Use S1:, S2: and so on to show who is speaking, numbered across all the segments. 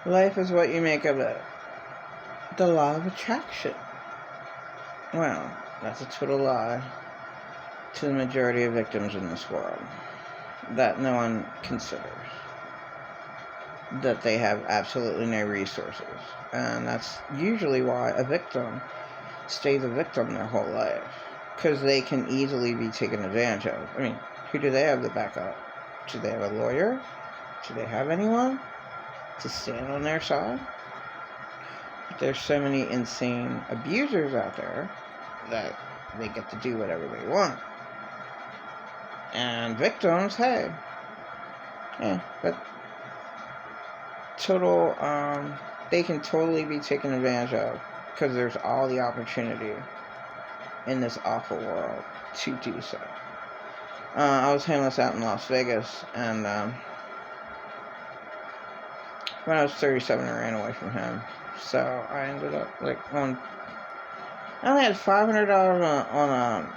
S1: Life is what you make of it. The law of attraction. Well, that's a total lie to the majority of victims in this world that no one considers. That they have absolutely no resources. And that's usually why a victim stays a victim their whole life. Because they can easily be taken advantage of. I mean, who do they have to back up? Do they have a lawyer? Do they have anyone to stand on their side? There's so many insane abusers out there that they get to do whatever they want. And victims, hey, yeah, but they can totally be taken advantage of because there's all the opportunity in this awful world to do so. I was homeless out in Las Vegas, and when I was 37, I ran away from him. So I ended up I only had $500 on a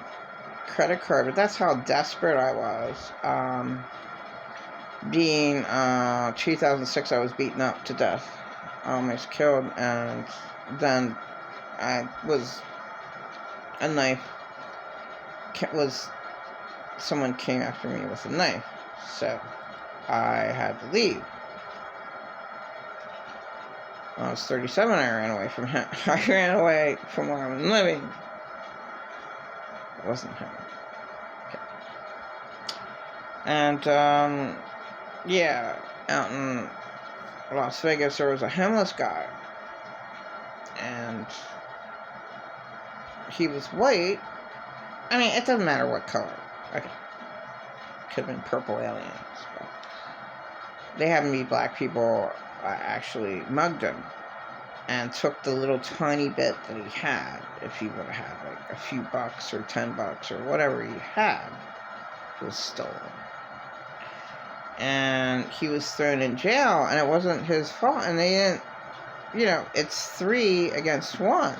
S1: credit card, but that's how desperate I was. Being 2006, I was beaten up to death, almost killed, and then someone came after me with a knife, so I had to leave. When I was 37, I ran away from him. I ran away from where I was living. It wasn't him. Okay. And, yeah, out in Las Vegas, there was a homeless guy. And he was white. I mean, it doesn't matter what color. Okay. Could have been purple aliens. But they happened to be black people. Actually mugged him and took the little tiny bit that he had. If he would have had like a few bucks or $10 or whatever he had, was stolen. And he was thrown in jail, and it wasn't his fault. And they didn't, it's 3 against 1,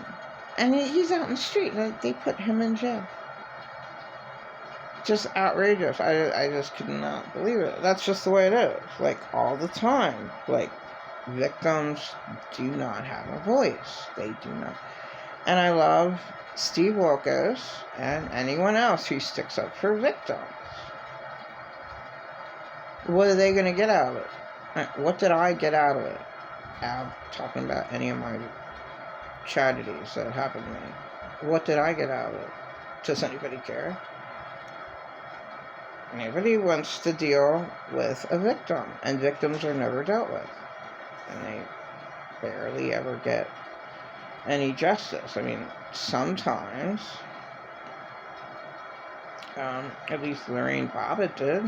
S1: and he's out in the street. They put him in jail. Just outrageous. I just could not believe it. That's just the way it is. Like, all the time. Like, victims do not have a voice. They do not. And I love Steve Wilkos and anyone else who sticks up for victims. What are they going to get out of it? What did I get out of it? Out talking about any of my tragedies that happened to me. What did I get out of it? Does anybody care? Nobody wants to deal with a victim, and victims are never dealt with. And they barely ever get any justice. I mean, sometimes, at least Lorraine Bobbitt did.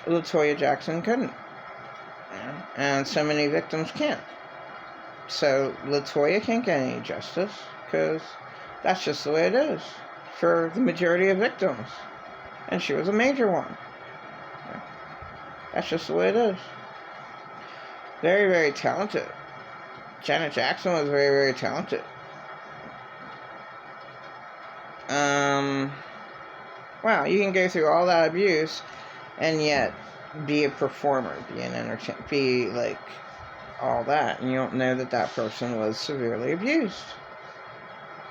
S1: LaToya Jackson couldn't. And so many victims can't. So LaToya can't get any justice because that's just the way it is for the majority of victims. And she was a major one. That's just the way it is. Very, very talented. Janet Jackson was very, very talented. Wow, you can go through all that abuse and yet be a performer, be an entertainer, be like all that, and you don't know that that person was severely abused.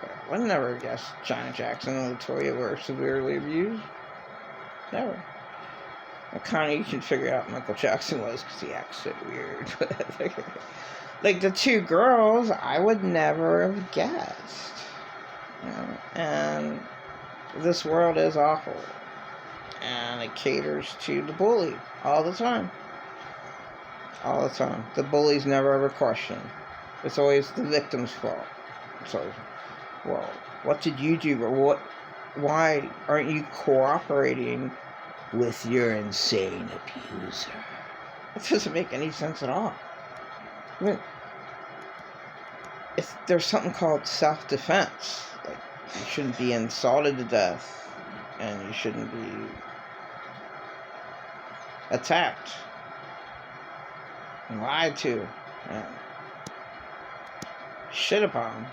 S1: I would never guess Janet Jackson and LaToya were severely abused. Never. Kind of you can figure out Michael Jackson was because he acts so weird. Like the 2 girls, I would never have guessed. And this world is awful. And it caters to the bully all the time. All the time. The bully's never ever questioned. It's always the victim's fault. It's always, well, what did you do? Or why aren't you cooperating with your insane abuser? It doesn't make any sense at all. I mean, there's something called self-defense. Like, you shouldn't be insulted to death, and you shouldn't be attacked and lied to and shit upon.